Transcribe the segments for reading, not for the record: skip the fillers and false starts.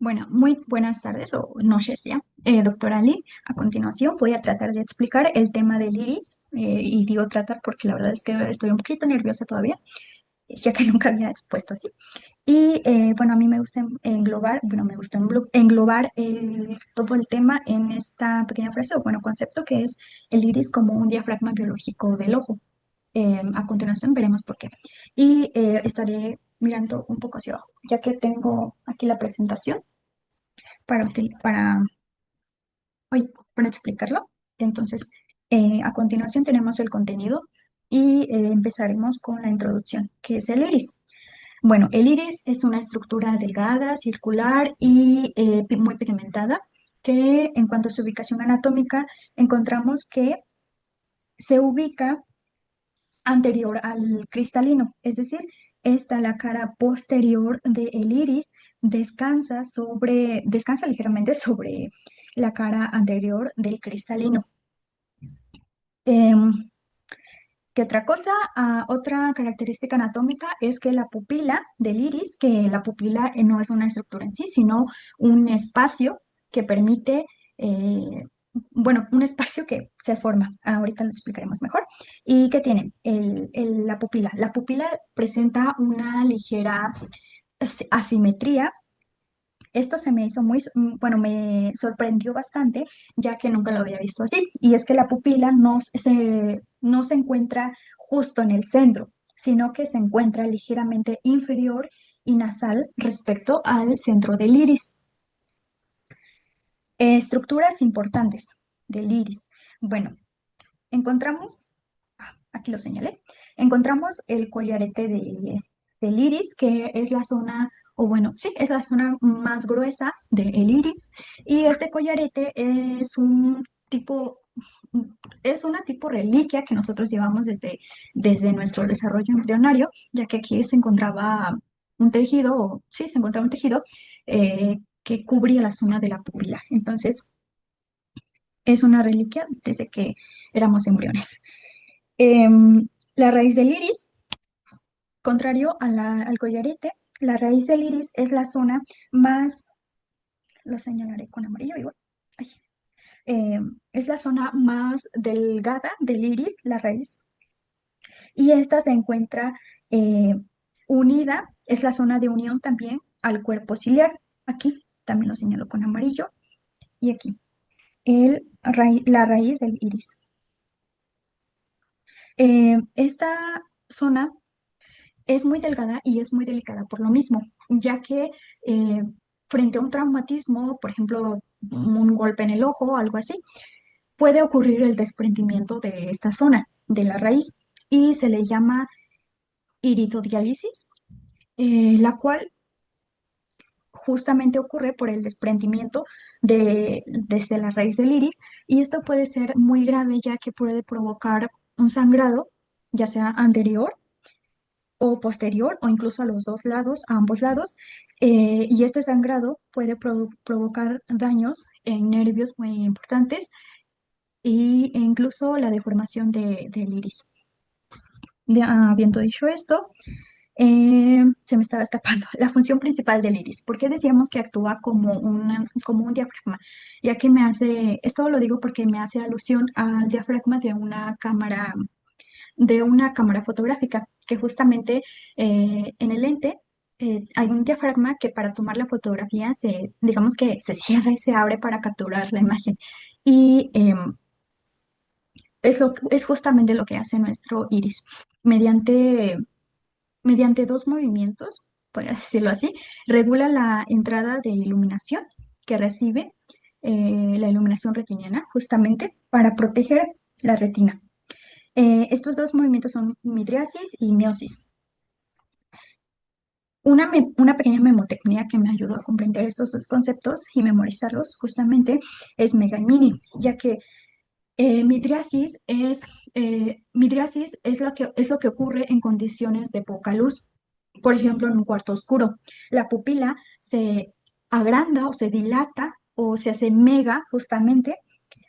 Bueno, muy buenas tardes o noches ya, doctora Lee. A continuación voy a tratar de explicar el tema del iris y digo tratar porque la verdad es que estoy un poquito nerviosa todavía, ya que nunca había expuesto así. Y bueno, a mí me gusta englobar, bueno, me gusta englobar todo el tema en esta pequeña frase o bueno, concepto que es el iris como un diafragma biológico del ojo. A continuación veremos por qué. Y estaré mirando un poco hacia abajo, ya que tengo aquí la presentación para, hoy, para explicarlo. Entonces, a continuación tenemos el contenido y empezaremos con la introducción, que es el iris. Bueno, el iris es una estructura delgada, circular y muy pigmentada, que en cuanto a su ubicación anatómica, encontramos que se ubica anterior al cristalino, es decir, esta la cara posterior del iris descansa ligeramente sobre la cara anterior del cristalino. Em, ¿Qué otra cosa? Otra característica anatómica es que la pupila del iris, que la pupila no es una estructura en sí, sino un espacio que permite, eh, bueno, un espacio que se forma, ahorita lo explicaremos mejor, y que tiene la pupila. La pupila presenta una ligera asimetría. Esto se me hizo bueno, me sorprendió bastante, ya que nunca lo había visto así. Y es que la pupila no se encuentra justo en el centro, sino que se encuentra ligeramente inferior y nasal respecto al centro del iris. Estructuras importantes del iris. Bueno, encontramos, aquí lo señalé, encontramos el collarete del iris, que es la zona, o bueno, sí, es la zona más gruesa del iris, y este collarete es una tipo reliquia que nosotros llevamos desde nuestro desarrollo embrionario, ya que aquí se encontraba un tejido, o sí, se encontraba un tejido que cubría la zona de la pupila. Entonces, es una reliquia desde que éramos embriones. La raíz del iris, contrario al collarete, la raíz del iris es la zona más, lo señalaré con amarillo igual, ay, es la zona más delgada del iris, la raíz, y esta se encuentra eh, unida, es la zona de unión también al cuerpo ciliar. Aquí también lo señalo con amarillo, y aquí, la raíz del iris. Esta zona es muy delgada y es muy delicada por lo mismo, ya que eh, frente a un traumatismo, por ejemplo, un golpe en el ojo o algo así, puede ocurrir el desprendimiento de esta zona, de la raíz, y se le llama iritodiálisis, la cual justamente ocurre por el desprendimiento desde la raíz del iris, y esto puede ser muy grave ya que puede provocar un sangrado, ya sea anterior o posterior o incluso a los dos lados, a ambos lados, y este sangrado puede provocar daños en nervios muy importantes e incluso la deformación del iris. Habiendo dicho esto, se me estaba escapando la función principal del iris. ¿Por qué decíamos que actúa como un diafragma? Ya que esto lo digo porque me hace alusión al diafragma de una cámara fotográfica, que justamente en el lente hay un diafragma que para tomar la fotografía digamos que se cierra y se abre para capturar la imagen. Y es justamente lo que hace nuestro iris. Mediante dos movimientos, por decirlo así, regula la entrada de iluminación que recibe la iluminación retiniana, justamente para proteger la retina. Estos dos movimientos son midriasis y miosis. Una pequeña memotecnia que me ayudó a comprender estos dos conceptos y memorizarlos justamente es mega y mini, ya que midriasis es lo que ocurre en condiciones de poca luz. Por ejemplo, en un cuarto oscuro, la pupila se agranda o se dilata o se hace mega justamente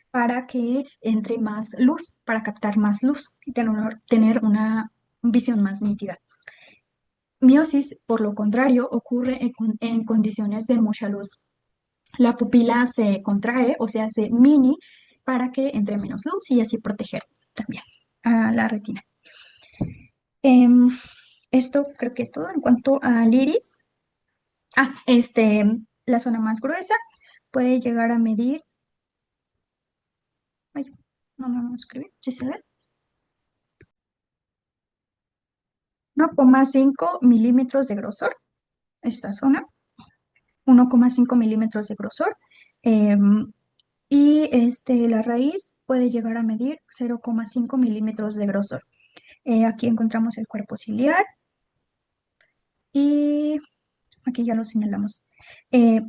para que entre más luz, para captar más luz y tener una visión más nítida. Miosis, por lo contrario, ocurre en condiciones de mucha luz. La pupila se contrae o se hace mini para que entre menos luz y así proteger también a la retina. Em, Esto creo que es todo en cuanto al iris. La zona más gruesa puede llegar a medir, ay, no escribí, ¿sí se ve? 1,5 milímetros de grosor, esta zona, 1,5 milímetros de grosor. em, y la raíz puede llegar a medir 0,5 milímetros de grosor. Aquí encontramos el cuerpo ciliar y aquí ya lo señalamos.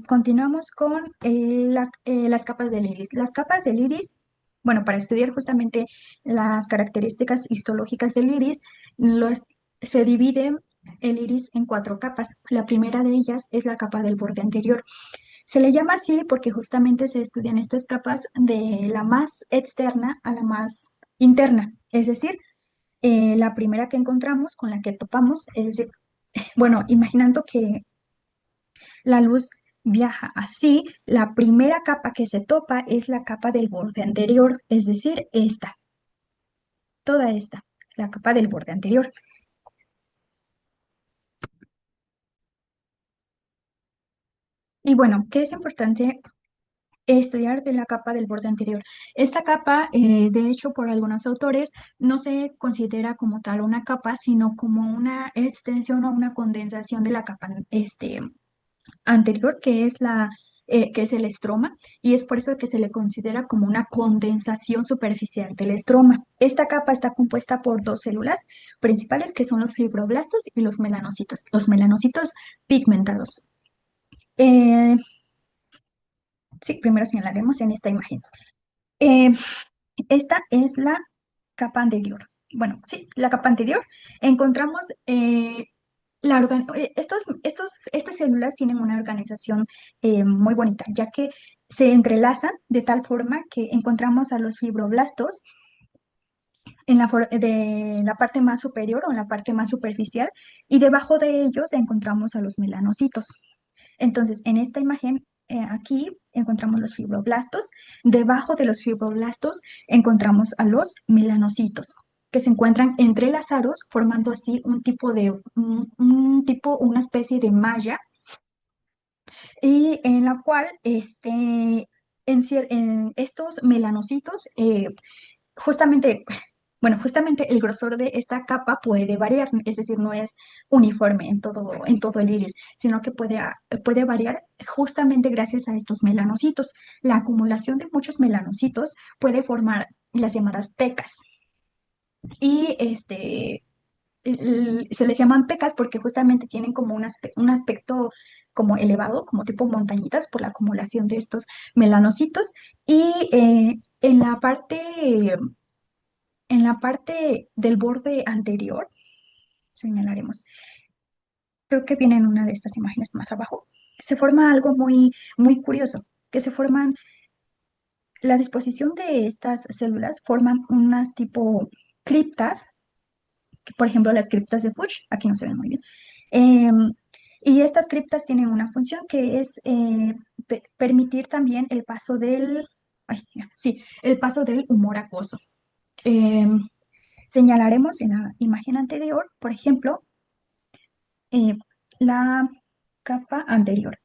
Continuamos con las capas del iris. Las capas del iris, bueno, para estudiar justamente las características histológicas del iris, se divide el iris en cuatro capas. La primera de ellas es la capa del borde anterior. Se le llama así porque justamente se estudian estas capas de la más externa a la más interna. Es decir, la primera que encontramos, con la que topamos, es decir, bueno, imaginando que la luz viaja así, la primera capa que se topa es la capa del borde anterior, es decir, toda esta, la capa del borde anterior. Y bueno, ¿qué es importante estudiar de la capa del borde anterior? Esta capa, de hecho, por algunos autores, no se considera como tal una capa, sino como una extensión o una condensación de la capa anterior, que es el estroma, y es por eso que se le considera como una condensación superficial del estroma. Esta capa está compuesta por dos células principales, que son los fibroblastos y los melanocitos pigmentados. Eh, sí, primero señalaremos en esta imagen. Eh, Esta es la capa anterior. Bueno, sí, la capa anterior. Encontramos estas células tienen una organización muy bonita, ya que se entrelazan de tal forma que encontramos a los fibroblastos de la parte más superior o en la parte más superficial, y debajo de ellos encontramos a los melanocitos. Entonces, en esta imagen, aquí encontramos los fibroblastos. Debajo de los fibroblastos encontramos a los melanocitos, que se encuentran entrelazados, formando así una especie de malla, y en la cual en estos melanocitos, justamente, bueno, justamente el grosor de esta capa puede variar, es decir, no es uniforme en todo el iris, sino que puede variar justamente gracias a estos melanocitos. La acumulación de muchos melanocitos puede formar las llamadas pecas. Y se les llaman pecas porque justamente tienen como un aspecto como elevado, como tipo montañitas por la acumulación de estos melanocitos. Y en la parte del borde anterior, señalaremos, creo que viene en una de estas imágenes más abajo, se forma algo muy curioso, que se forman, la disposición de estas células forman unas tipo criptas, que por ejemplo las criptas de Fuchs, aquí no se ven muy bien. Em, y estas criptas tienen una función que es permitir también el paso ay, ya, sí, el paso del humor acuoso. Em, Señalaremos en la imagen anterior, por ejemplo, eh, la capa anterior,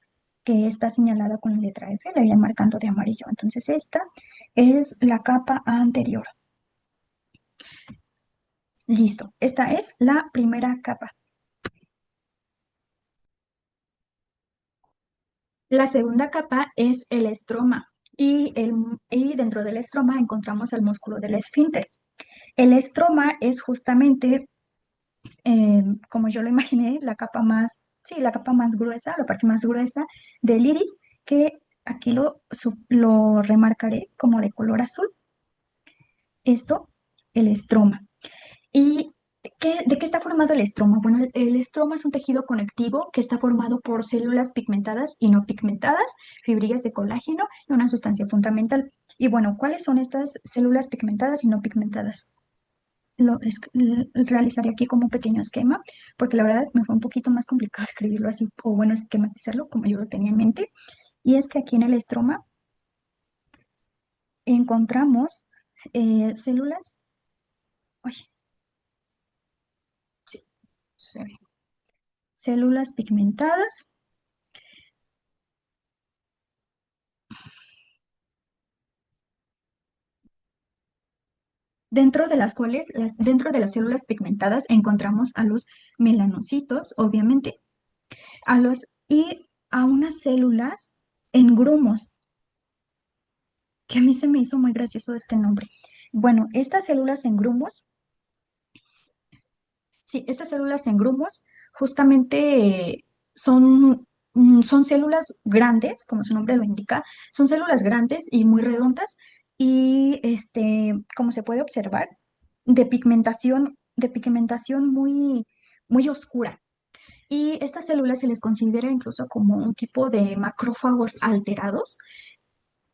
que está señalada con la letra F, la iré marcando de amarillo. Entonces, esta es la capa anterior. Listo, esta es la primera capa. La segunda capa es el estroma y dentro del estroma encontramos el músculo del esfínter. El estroma es justamente, como yo lo imaginé, la capa más gruesa, la parte más gruesa del iris, que aquí lo remarcaré como de color azul. Esto, el estroma. ¿Y de qué está formado el estroma? Bueno, el estroma es un tejido conectivo que está formado por células pigmentadas y no pigmentadas, fibrillas de colágeno y una sustancia fundamental. Y bueno, ¿cuáles son estas células pigmentadas y no pigmentadas? realizaré aquí como un pequeño esquema, porque la verdad me fue un poquito más complicado escribirlo así, o bueno, esquematizarlo como yo lo tenía en mente. Y es que aquí en el estroma encontramos células, ay, sí, sí, células pigmentadas, dentro de las cuales, dentro de las células pigmentadas encontramos a los melanocitos, obviamente, y a unas células en grumos, que a mí se me hizo muy gracioso este nombre. Bueno, estas células en grumos, sí, estas células en grumos justamente son células grandes, como su nombre lo indica, son células grandes y muy redondas y como se puede observar, de pigmentación muy, muy oscura. Y estas células se les considera incluso como un tipo de macrófagos alterados,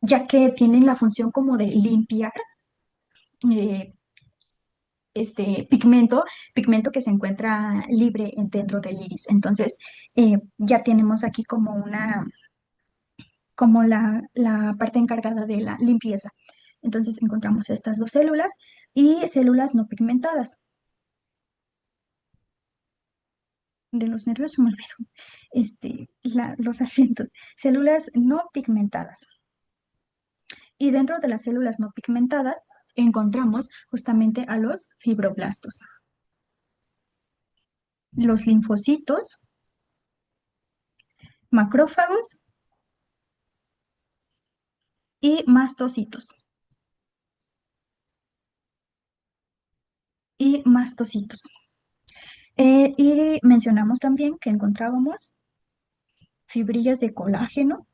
ya que tienen la función como de limpiar eh, pigmento que se encuentra libre dentro del iris. Entonces, ya tenemos aquí como la parte encargada de la limpieza. Entonces, encontramos estas dos células y células no pigmentadas. De los nervios se me olvidó los acentos. Células no pigmentadas. Y dentro de las células no pigmentadas encontramos justamente a los fibroblastos, los linfocitos, macrófagos y mastocitos. Y mastocitos. Y mencionamos también que encontrábamos fibrillas de colágeno,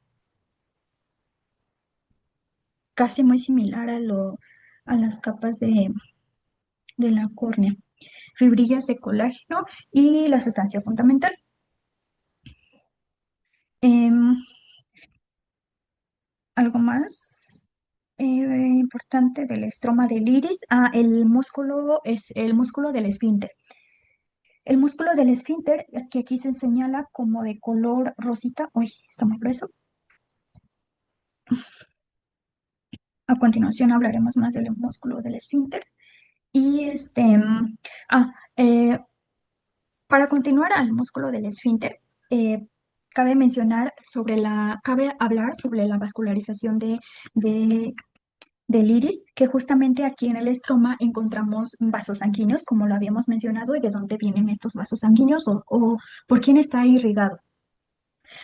casi muy similar a las capas de la córnea. Fibrillas de colágeno y la sustancia fundamental. Em, Algo más importante del estroma del iris. El músculo es el músculo del esfínter. El músculo del esfínter, que aquí se señala como de color rosita. Uy, está muy grueso. A continuación hablaremos más del músculo del esfínter. Y ah, eh, para continuar al músculo del esfínter, eh, cabe hablar sobre la vascularización de- del iris, que justamente aquí en el estroma encontramos vasos sanguíneos, como lo habíamos mencionado, y de dónde vienen estos vasos sanguíneos o por quién está irrigado.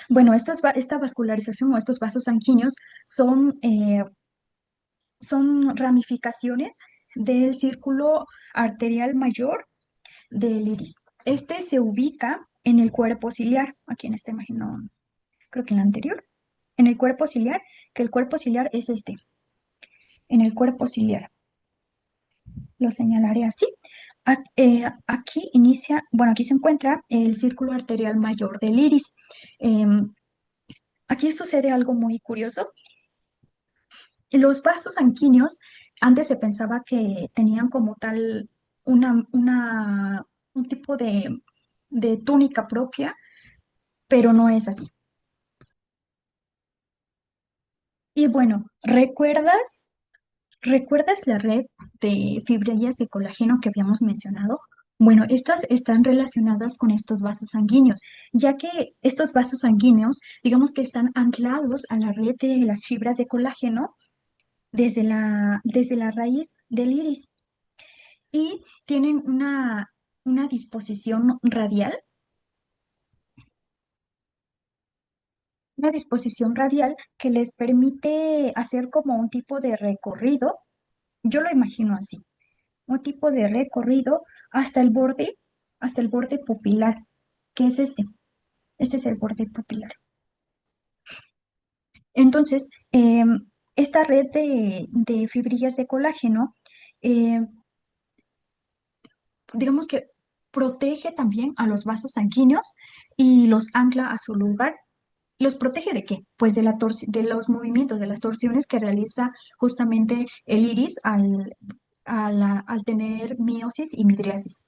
Bueno, esta vascularización o estos vasos sanguíneos son, son ramificaciones del círculo arterial mayor del iris. Este se ubica en el cuerpo ciliar, aquí en esta imagen, creo que en la anterior, en el cuerpo ciliar, que el cuerpo ciliar es en el cuerpo ciliar. Lo señalaré así. Aquí inicia, bueno, aquí se encuentra el círculo arterial mayor del iris. Em, Aquí sucede algo muy curioso. Los vasos sanguíneos, antes se pensaba que tenían como tal un tipo de túnica propia, pero no es así. Y bueno, ¿recuerdas la red de fibrillas de colágeno que habíamos mencionado? Bueno, estas están relacionadas con estos vasos sanguíneos, ya que estos vasos sanguíneos, digamos que están anclados a la red de las fibras de colágeno desde la raíz del iris y tienen una disposición radial que les permite hacer como un tipo de recorrido, yo lo imagino así, un tipo de recorrido hasta el borde pupilar, que es este es el borde pupilar. Entonces, esta red de fibrillas de colágeno, eh, digamos que protege también a los vasos sanguíneos y los ancla a su lugar. ¿Los protege de qué? Pues de los movimientos, de las torsiones que realiza justamente el iris al tener meiosis y midriasis.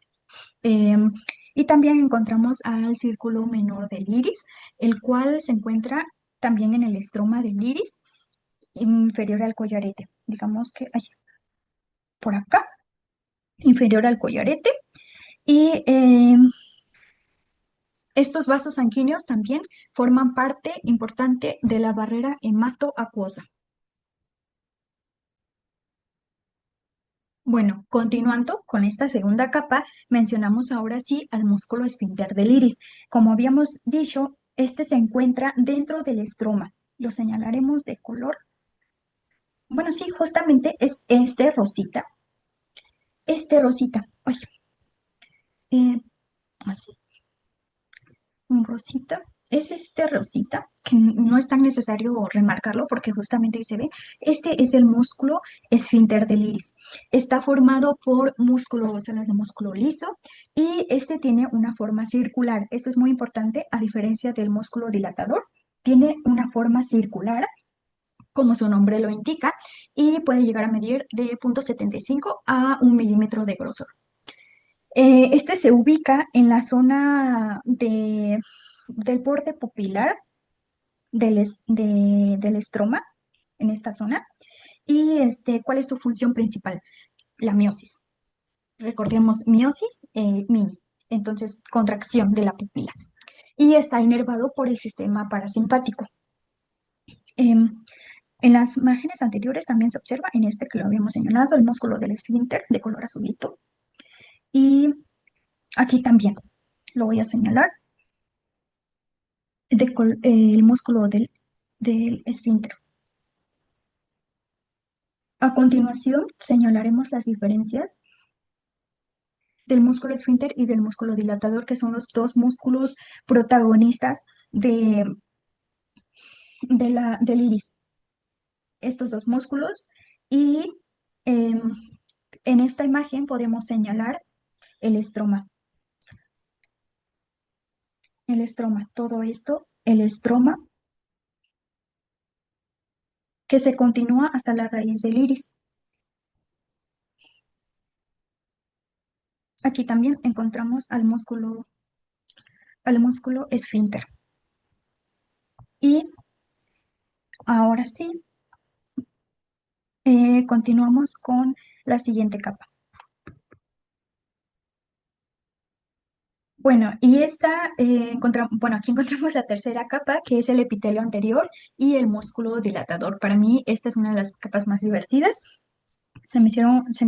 Em, y también encontramos al círculo menor del iris, el cual se encuentra también en el estroma del iris, inferior al collarete. Digamos que por acá, inferior al collarete. Y estos vasos sanguíneos también forman parte importante de la barrera hematoacuosa. Bueno, continuando con esta segunda capa, mencionamos ahora sí al músculo esfínter del iris. Como habíamos dicho, este se encuentra dentro del estroma. Lo señalaremos de color. Bueno, sí, justamente es este rosita. Ay, eh, así, un rosita. Es este rosita, que no es tan necesario remarcarlo porque justamente ahí se ve. Este es el músculo esfínter del iris. Está formado por células de músculo liso y este tiene una forma circular. Esto es muy importante a diferencia del músculo dilatador. Tiene una forma circular, como su nombre lo indica, y puede llegar a medir de 0,75 a 1 milímetro de grosor. Este se ubica en la zona del borde pupilar del estroma, en esta zona. Y ¿cuál es su función principal? La miosis. Recordemos miosis, mini. Entonces, contracción de la pupila. Y está inervado por el sistema parasimpático. Em, en las imágenes anteriores también se observa, en este que lo habíamos señalado, el músculo del esfínter de color azulito. Y aquí también lo voy a señalar, el músculo del esfínter. A continuación, señalaremos las diferencias del músculo esfínter y del músculo dilatador, que son los dos músculos protagonistas de, del iris. Estos dos músculos. Y em, en esta imagen podemos señalar el estroma. El estroma, todo esto, el estroma que se continúa hasta la raíz del iris. Aquí también encontramos al músculo esfínter. Y ahora sí, continuamos con la siguiente capa. Bueno, y bueno, aquí encontramos la tercera capa, que es el epitelio anterior y el músculo dilatador. Para mí, esta es una de las capas más divertidas. Se me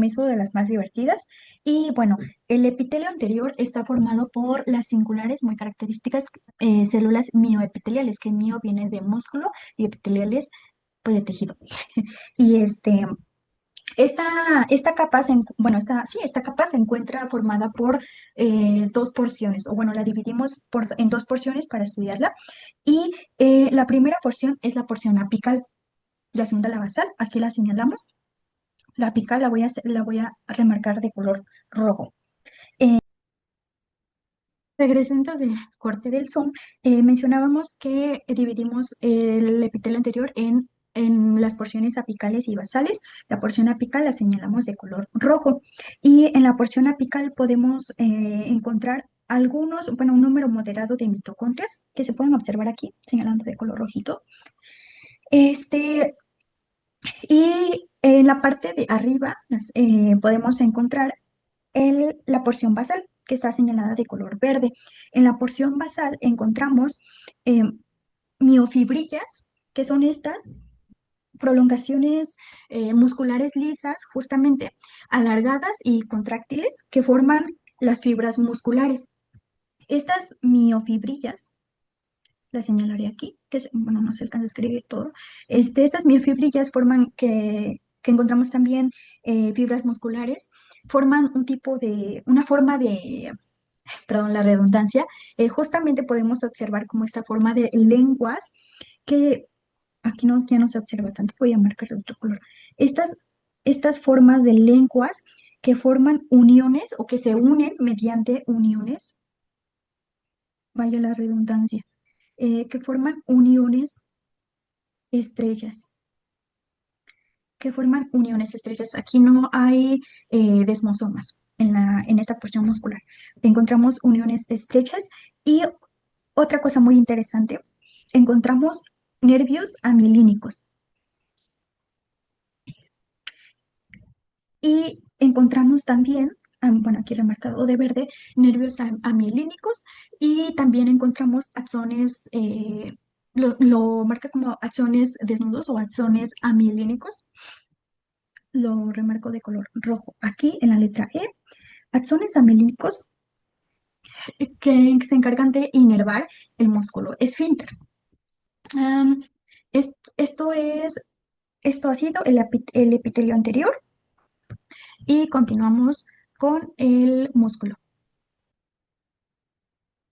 hizo de las más divertidas. Y bueno, el epitelio anterior está formado por las singulares, muy características, células mioepiteliales, que mio viene de músculo y epiteliales, pues de tejido. Y esta capa bueno, esta capa se encuentra formada por dos porciones, o bueno, la dividimos en dos porciones para estudiarla. Y la primera porción es la porción apical, la segunda la basal, aquí la señalamos. La apical la voy a remarcar de color rojo. Regresando del corte del Zoom, mencionábamos que dividimos el epitelio anterior en las porciones apicales y basales. La porción apical la señalamos de color rojo y en la porción apical podemos encontrar bueno, un número moderado de mitocondrias que se pueden observar aquí, señalando de color rojito. Y en la parte de arriba podemos encontrar la porción basal, que está señalada de color verde. En la porción basal encontramos eh, miofibrillas, que son estas prolongaciones musculares lisas, justamente alargadas y contráctiles, que forman las fibras musculares. Estas miofibrillas, las señalaré aquí, bueno, no se alcanza a escribir todo. Estas miofibrillas forman que encontramos también fibras musculares, forman una forma de, perdón, la redundancia, justamente podemos observar como esta forma de lenguas que aquí no, ya no se observa tanto, voy a marcar de otro color. Estas formas de lenguas que forman uniones o que se unen mediante uniones, vaya la redundancia, que forman uniones estrellas, que forman uniones estrechas. Aquí no hay desmosomas en esta porción muscular. Encontramos uniones estrechas y otra cosa muy interesante, encontramos nervios amilínicos y encontramos también, bueno, aquí remarcado de verde, nervios amielínicos y también encontramos axones, lo marca como axones desnudos o axones amielínicos, lo remarco de color rojo. Aquí en la letra E, axones amielínicos que se encargan de inervar el músculo esfínter. Am, esto esto ha sido el epitelio anterior y continuamos con el músculo.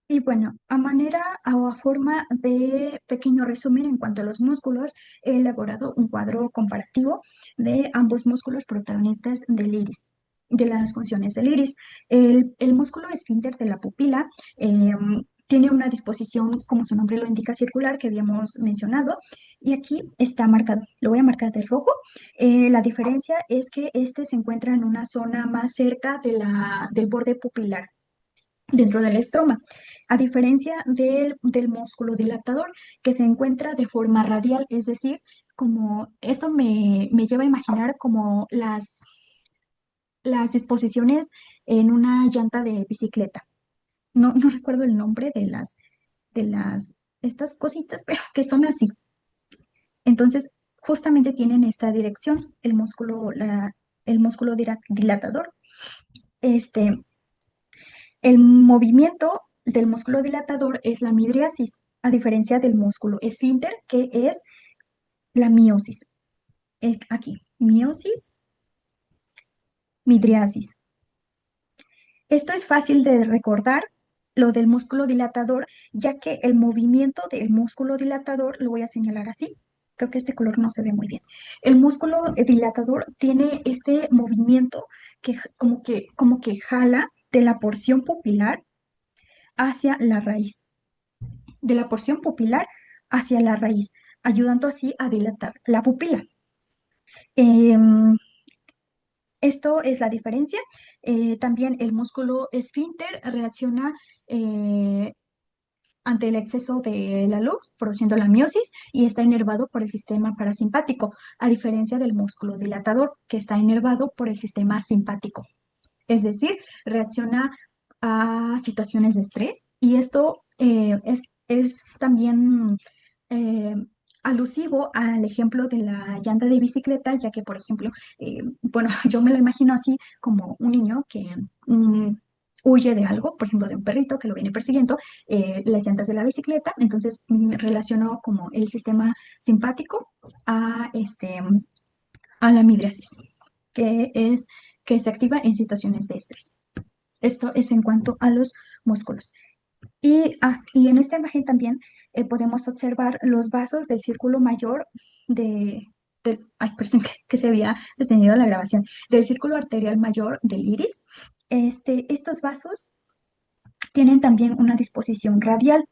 Y bueno, a manera o a forma de pequeño resumen en cuanto a los músculos, he elaborado un cuadro comparativo de ambos músculos protagonistas del iris, de las funciones del iris. El músculo esfínter de la pupila tiene una disposición, como su nombre lo indica, circular, que habíamos mencionado, y aquí está marcado. Lo voy a marcar de rojo. La diferencia es que este se encuentra en una zona más cerca de del borde pupilar dentro del estroma, a diferencia del músculo dilatador que se encuentra de forma radial, es decir, como esto me lleva a imaginar como las disposiciones en una llanta de bicicleta. No recuerdo el nombre estas cositas, pero que son así. Entonces, justamente tienen esta dirección, el músculo dilatador. Este, El movimiento del músculo dilatador es la midriasis, a diferencia del músculo esfínter, que es la miosis. Aquí, miosis, midriasis. Esto es fácil de recordar, lo del músculo dilatador, ya que el movimiento del músculo dilatador, lo voy a señalar así, creo que este color no se ve muy bien. El músculo dilatador tiene este movimiento que como que jala de la porción pupilar hacia la raíz. De la porción pupilar hacia la raíz, ayudando así a dilatar la pupila. Em, Esto es la diferencia. También el músculo esfínter reacciona eh, ante el exceso de la luz, produciendo la miosis, y está inervado por el sistema parasimpático, a diferencia del músculo dilatador, que está inervado por el sistema simpático. Es decir, reacciona a situaciones de estrés y esto es también eh, alusivo al ejemplo de la llanta de bicicleta, ya que, por ejemplo, bueno, yo me lo imagino así como un niño que huye de algo, por ejemplo, de un perrito que lo viene persiguiendo, las llantas de la bicicleta, entonces relaciono como el sistema simpático a, a la midriasis, que es que se activa en situaciones de estrés. Esto es en cuanto a los músculos. Y en esta imagen también podemos observar los vasos del círculo mayor ay, perdón, que se había detenido la grabación, del círculo arterial mayor del iris. Estos vasos tienen también una disposición radial.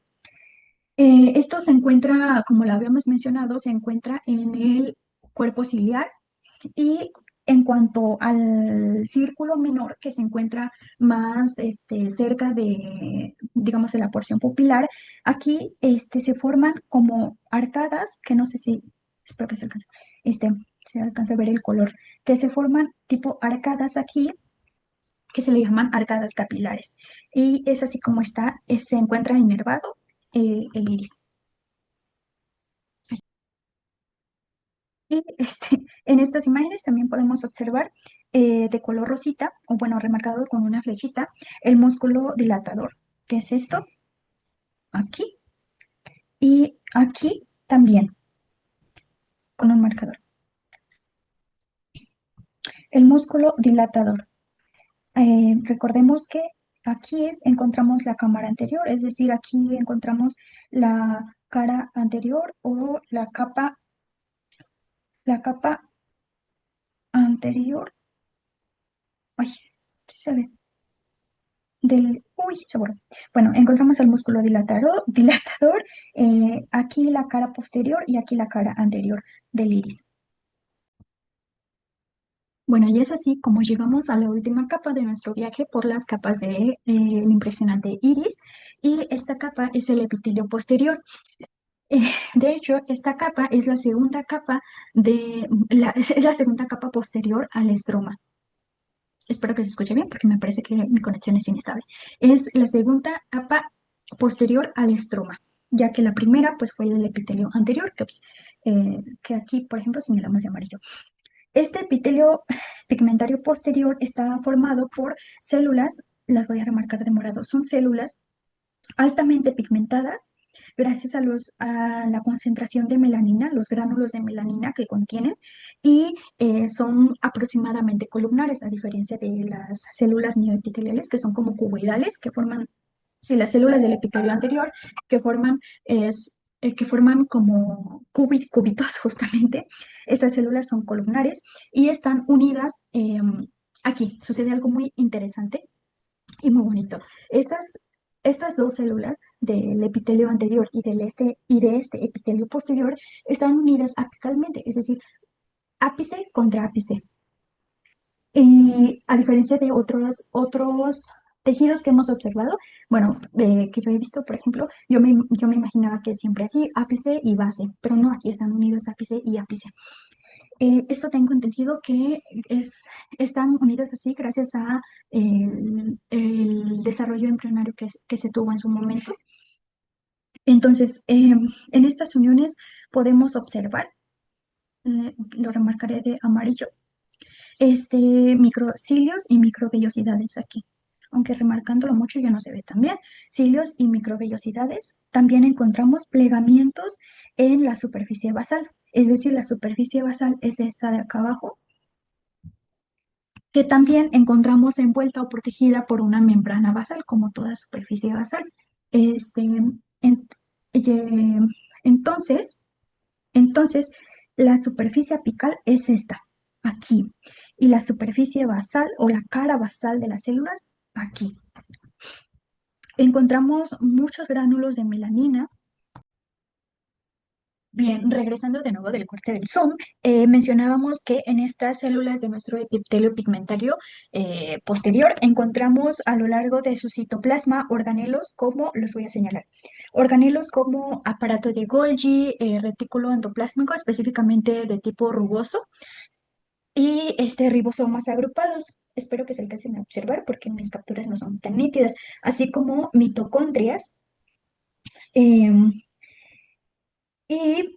Esto se encuentra, como lo habíamos mencionado, se encuentra en el cuerpo ciliar y en cuanto al círculo menor que se encuentra más cerca de, digamos, de la porción pupilar, aquí se forman como arcadas, que no sé si, espero que se alcance a ver el color, que se forman tipo arcadas aquí, que se le llaman arcadas capilares. Y es así como está, se encuentra inervado el iris. Y en estas imágenes también podemos observar de color rosita, o bueno, remarcado con una flechita, el músculo dilatador, que es esto, aquí, y aquí también, con un marcador. El músculo dilatador. Recordemos que aquí encontramos la cámara anterior, es decir, aquí encontramos la cara anterior o la capa anterior. Ay, sí se ve. Uy, seguro. Bueno, encontramos el músculo dilatador, aquí la cara posterior y aquí la cara anterior del iris. Bueno, y es así como llegamos a la última capa de nuestro viaje por las capas de el impresionante iris, y esta capa es el epitelio posterior. De hecho, esta capa es la segunda capa es la segunda capa posterior al estroma. Espero que se escuche bien porque me parece que mi conexión es inestable. Es la segunda capa posterior al estroma, ya que la primera pues fue el epitelio anterior, que aquí, por ejemplo, señalamos de amarillo. Este epitelio pigmentario posterior está formado por células, las voy a remarcar de morado, son células altamente pigmentadas gracias a la concentración de melanina, los gránulos de melanina que contienen, y son aproximadamente columnares, a diferencia de las células mioepiteliales, que son como cuboidales, que forman, si las células del epitelio anterior, que forman, que forman como cubitos justamente. Estas células son columnares y están unidas. Aquí sucede algo muy interesante y muy bonito. Estas dos células del epitelio anterior y de este epitelio posterior están unidas apicalmente, es decir, ápice contra ápice. Y a diferencia de otros tejidos que hemos observado, bueno, que yo he visto, por ejemplo, yo me imaginaba que siempre así, ápice y base, pero no, aquí están unidos ápice y ápice. Esto tengo entendido que están unidos así gracias a el desarrollo embrionario que se tuvo en su momento. Entonces, en estas uniones podemos observar, lo remarcaré de amarillo, microcilios y microvellosidades aquí. Aunque remarcándolo mucho ya no se ve tan bien. Cilios y microvellosidades. También encontramos plegamientos en la superficie basal. Es decir, la superficie basal es esta de acá abajo, que también encontramos envuelta o protegida por una membrana basal, como toda superficie basal. Este, en- eh, entonces, entonces, la superficie apical es esta, aquí, y la superficie basal o la cara basal de las células, aquí. Encontramos muchos gránulos de melanina. Bien, regresando de nuevo del corte del Zoom, mencionábamos que en estas células de nuestro epitelio pigmentario posterior encontramos a lo largo de su citoplasma organelos como, los voy a señalar, organelos como aparato de Golgi, retículo endoplásmico, específicamente de tipo rugoso, y ribosomas agrupados. Espero que se alcancen a observar porque mis capturas no son tan nítidas, así como mitocondrias. em, Y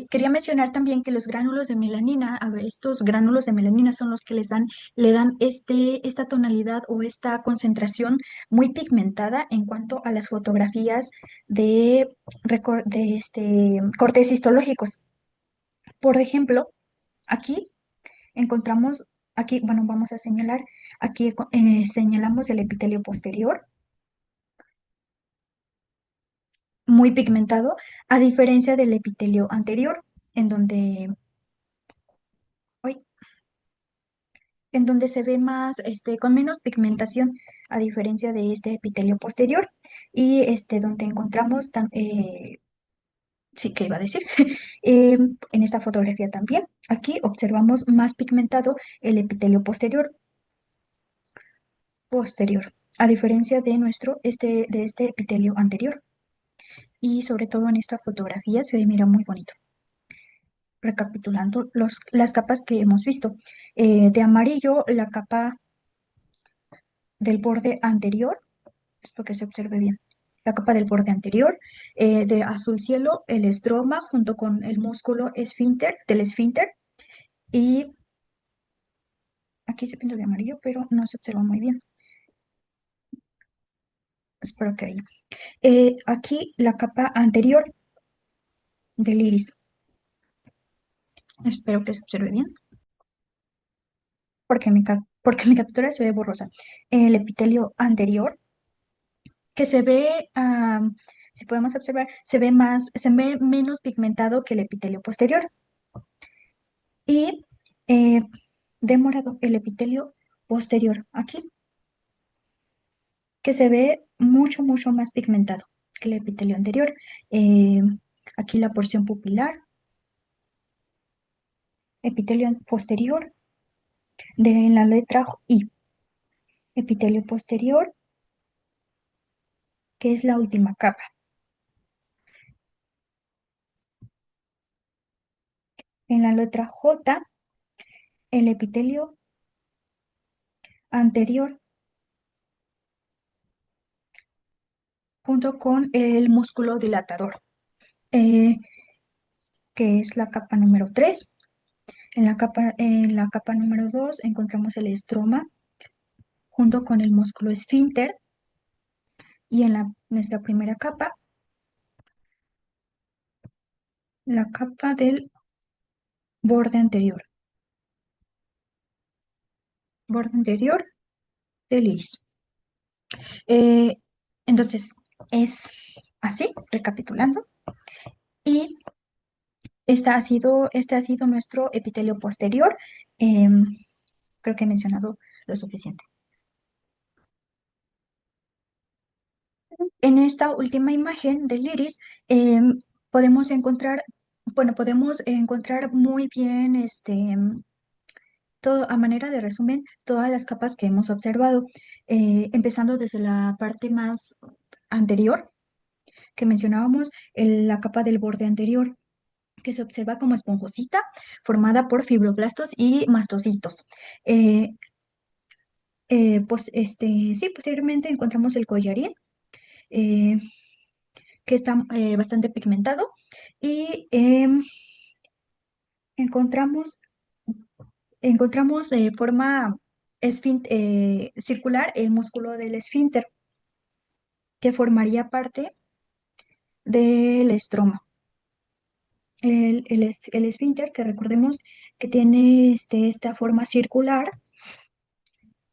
quería mencionar también que los gránulos de melanina, a ver, estos gránulos de melanina son los que le dan esta tonalidad o esta concentración muy pigmentada en cuanto a las fotografías de cortes histológicos. Por ejemplo, aquí encontramos, aquí, bueno, vamos a señalar, aquí señalamos el epitelio posterior, muy pigmentado, a diferencia del epitelio anterior, en donde... ¡Uy! En donde se ve más, con menos pigmentación, a diferencia de este epitelio posterior, y donde encontramos, sí que iba a decir, en esta fotografía también, aquí observamos más pigmentado el epitelio posterior, a diferencia de de este epitelio anterior, y sobre todo en esta fotografía se mira muy bonito. Recapitulando las capas que hemos visto, de amarillo, la capa del borde anterior, espero que se observe bien. La capa del borde anterior, de azul cielo, el estroma junto con el músculo esfínter, del esfínter, y aquí se pinta de amarillo, pero no se observa muy bien. Espero que ahí. Aquí la capa anterior del iris. Espero que se observe bien, porque mi captura se ve borrosa. El epitelio anterior, que se ve, si podemos observar, se ve menos pigmentado que el epitelio posterior. Y eh, de morado el epitelio posterior aquí, que se ve mucho más pigmentado que el epitelio anterior. Eh, Aquí la porción pupilar, epitelio posterior, De la letra I, epitelio posterior, que es la última capa. En la letra J, el epitelio anterior, junto con el músculo dilatador, eh, que es la capa número 3. En la capa número 2 encontramos el estroma junto con el músculo esfínter, y en nuestra primera capa, la capa del borde anterior, borde anterior del iris. Eh, entonces, es así, recapitulando, y este ha sido nuestro epitelio posterior. Em, Creo que he mencionado lo suficiente. En esta última imagen del iris, podemos encontrar, bueno, podemos encontrar muy bien, todo, a manera de resumen, todas las capas que hemos observado, empezando desde la parte más anterior que mencionábamos, la capa del borde anterior, que se observa como esponjosita, formada por fibroblastos y mastocitos. Eh, sí, posteriormente encontramos el collarín, eh, que está bastante pigmentado, y encontramos, encontramos de forma circular el músculo del esfínter, que formaría parte del estroma. El esfínter, que recordemos que tiene esta forma circular,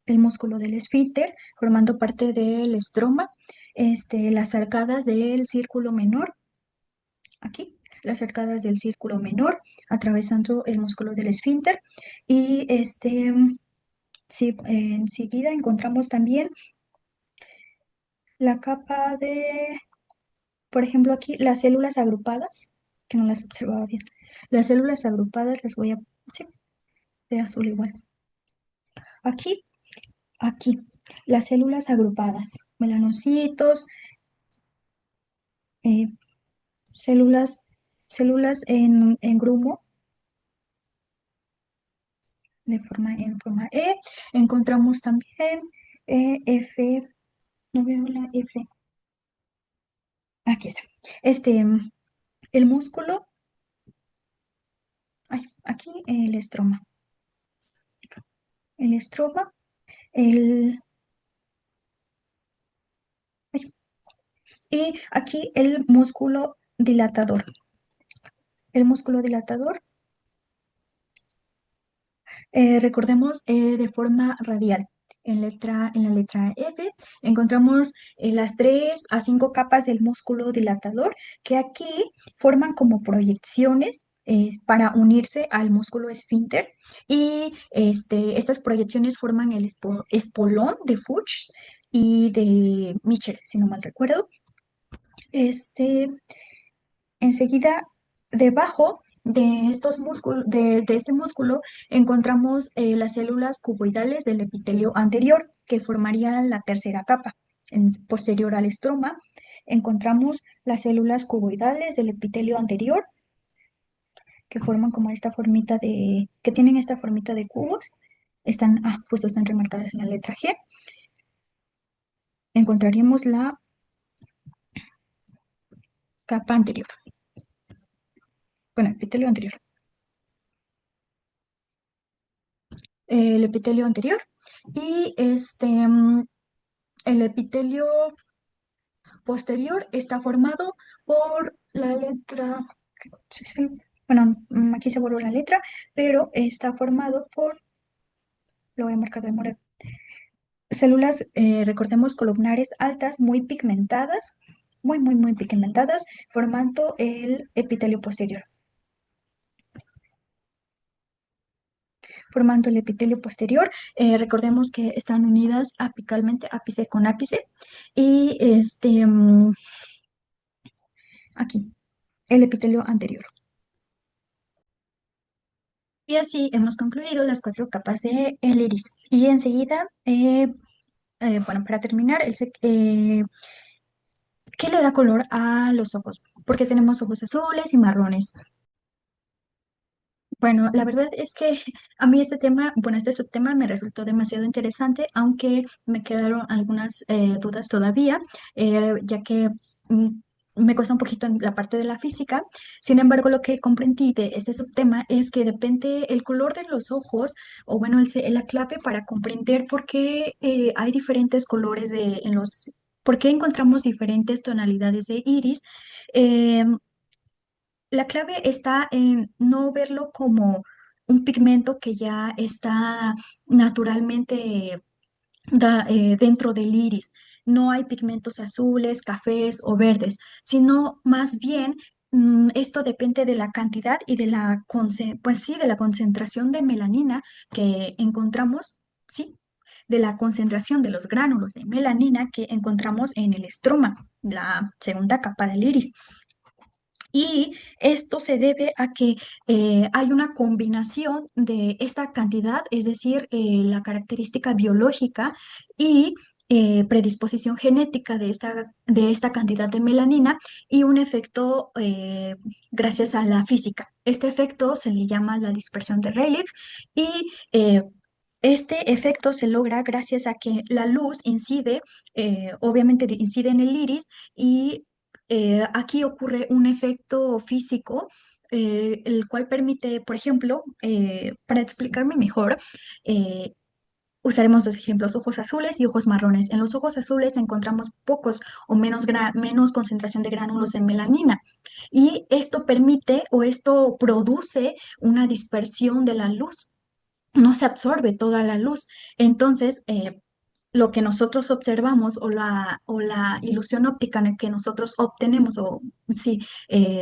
el músculo del esfínter, formando parte del estroma, las arcadas del círculo menor, aquí, las arcadas del círculo menor, atravesando el músculo del esfínter, y sí, enseguida encontramos también la capa de, por ejemplo, aquí, las células agrupadas, que no las observaba bien. Las células agrupadas las voy a, sí, de azul igual. Aquí, aquí, las células agrupadas, melanocitos, eh, células, células en grumo, en forma E. Encontramos también F, no veo la F, aquí está. El músculo, ay, aquí el estroma, el, ay, y aquí el músculo dilatador. El músculo dilatador, recordemos, de forma radial. En la letra F encontramos las 3 a 5 capas del músculo dilatador, que aquí forman como proyecciones para unirse al músculo esfínter, y estas proyecciones forman el espolón de Fuchs y de Mitchell, si no mal recuerdo. Enseguida, debajo de estos músculos, de este músculo, encontramos las células cuboidales del epitelio anterior, que formarían la tercera capa. Posterior al estroma, encontramos las células cuboidales del epitelio anterior, que forman como esta formita que tienen esta formita de cubos. Pues están remarcadas en la letra G. Encontraríamos la capa anterior, bueno, epitelio anterior. El epitelio anterior, y el epitelio posterior está formado por la letra, sí, sí, bueno, aquí se borró la letra, pero está formado por, lo voy a marcar de morado, células, recordemos, columnares altas, muy pigmentadas, muy, muy, muy pigmentadas, formando el epitelio posterior. Formando el epitelio posterior, recordemos que están unidas apicalmente, ápice con ápice, y aquí, el epitelio anterior. Y así hemos concluido las cuatro capas de el iris. Y enseguida, bueno, para terminar, ¿qué le da color a los ojos? Porque tenemos ojos azules y marrones. Bueno, la verdad es que a mí este tema, bueno, este subtema me resultó demasiado interesante, aunque me quedaron algunas dudas todavía, ya que mm, me cuesta un poquito en la parte de la física. Sin embargo, lo que comprendí de este subtema es que depende el color de los ojos, o bueno, la clave para comprender por qué hay diferentes colores en por qué encontramos diferentes tonalidades de iris. em, la clave está en no verlo como un pigmento que ya está naturalmente dentro del iris. No hay pigmentos azules, cafés o verdes, sino más bien esto depende de la cantidad y de pues sí, de la concentración de melanina que encontramos, sí, de la concentración de los gránulos de melanina que encontramos en el estroma, la segunda capa del iris. Y esto se debe a que hay una combinación de esta cantidad, es decir, la característica biológica y predisposición genética de esta cantidad de melanina y un efecto gracias a la física. Este efecto se le llama la dispersión de Rayleigh y este efecto se logra gracias a que la luz incide, obviamente incide en el iris y aquí ocurre un efecto físico, el cual permite, por ejemplo, para explicarme mejor, eh, usaremos dos ejemplos, ojos azules y ojos marrones. En los ojos azules encontramos pocos o menos concentración de gránulos de melanina y esto permite o esto produce una dispersión de la luz, no se absorbe toda la luz. Entonces, lo que nosotros observamos o la ilusión óptica en que nosotros obtenemos o sí,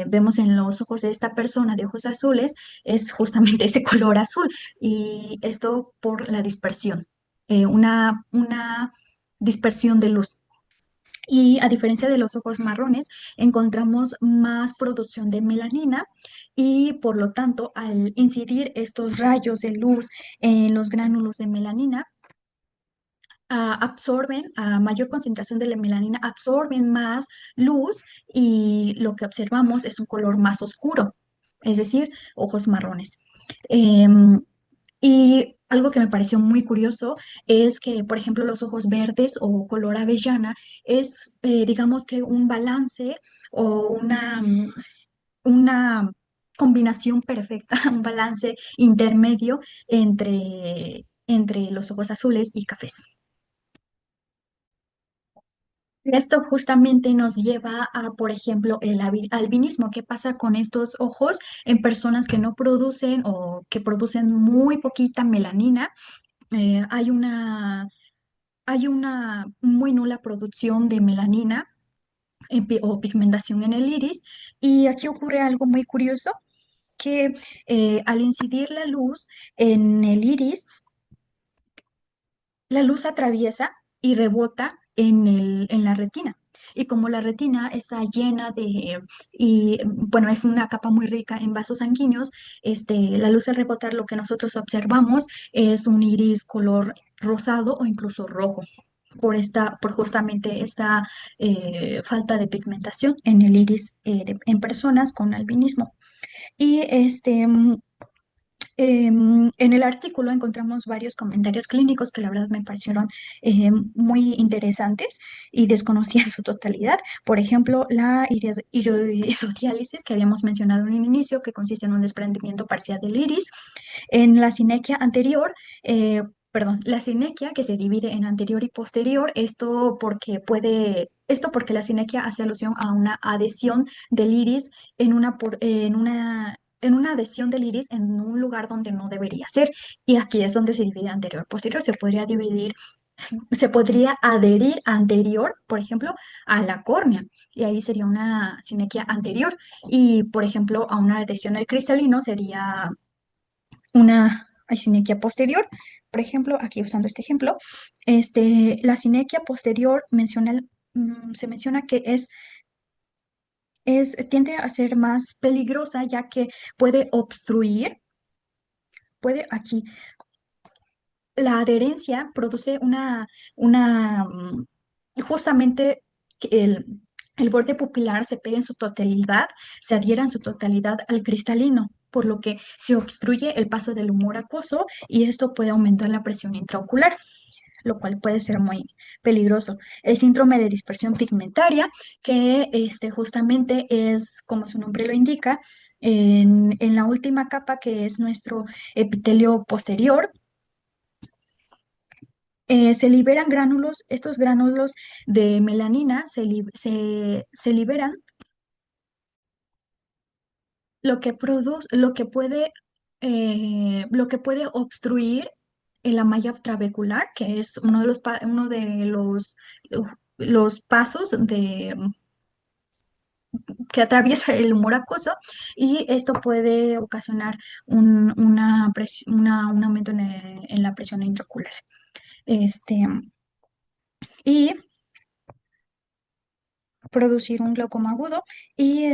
vemos en los ojos de esta persona de ojos azules es justamente ese color azul y esto por la dispersión, una dispersión de luz. Y a diferencia de los ojos marrones, encontramos más producción de melanina y por lo tanto, al incidir estos rayos de luz en los gránulos de melanina, absorben a mayor concentración de la melanina, absorben más luz y lo que observamos es un color más oscuro, es decir, ojos marrones. Em, y algo que me pareció muy curioso es que, por ejemplo, los ojos verdes o color avellana es, digamos que un balance o una combinación perfecta, un balance intermedio entre los ojos azules y cafés. Esto justamente nos lleva a, por ejemplo, el albinismo. ¿Qué pasa con estos ojos en personas que no producen o que producen muy poquita melanina? Hay hay una muy nula producción de melanina o pigmentación en el iris y aquí ocurre algo muy curioso que al incidir la luz en el iris, la luz atraviesa y rebota en la retina. Y como la retina está llena y bueno, es una capa muy rica en vasos sanguíneos, la luz al rebotar lo que nosotros observamos es un iris color rosado o incluso rojo por justamente esta falta de pigmentación en el iris en personas con albinismo. Y en el artículo encontramos varios comentarios clínicos que la verdad me parecieron muy interesantes y desconocía en su totalidad. Por ejemplo, la iridodiálisis que habíamos mencionado en un inicio, que consiste en un desprendimiento parcial del iris. En la sinequia anterior, perdón, la sinequia que se divide en anterior y posterior, esto porque la sinequia hace alusión a una adhesión del iris en una adhesión del iris en un lugar donde no debería ser. Y aquí es donde se divide anterior-posterior. Se podría adherir anterior, por ejemplo, a la córnea. Y ahí sería una sinequia anterior. Y, por ejemplo, a una adhesión al cristalino sería una sinequia posterior. Por ejemplo, aquí usando este ejemplo, la sinequia posterior se menciona que tiende a ser más peligrosa ya que puede obstruir puede aquí, la adherencia produce justamente que el borde pupilar se pega en su totalidad, se adhiera en su totalidad al cristalino, por lo que se obstruye el paso del humor acuoso y esto puede aumentar la presión intraocular, lo cual puede ser muy peligroso. El síndrome de dispersión pigmentaria, que justamente es, como su nombre lo indica, en la última capa que es nuestro epitelio posterior, se liberan gránulos, estos gránulos de melanina se liberan, lo que puede obstruir en la malla trabecular, que es uno de los pasos que atraviesa el humor acuoso, y esto puede ocasionar un aumento en la presión intraocular. Este, y producir un glaucoma agudo. Y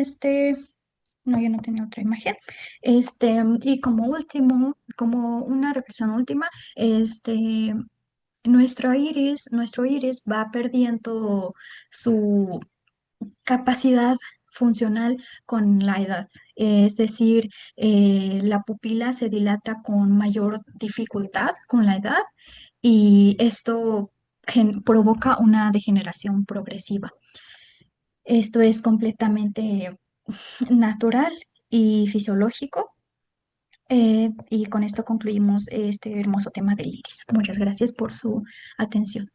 no, yo no tenía otra imagen. Y como último, como una reflexión última, nuestro iris va perdiendo su capacidad funcional con la edad. Es decir, la pupila se dilata con mayor dificultad con la edad y esto provoca una degeneración progresiva. Esto es completamente natural y fisiológico. Y con esto concluimos este hermoso tema del iris. Muchas gracias por su atención.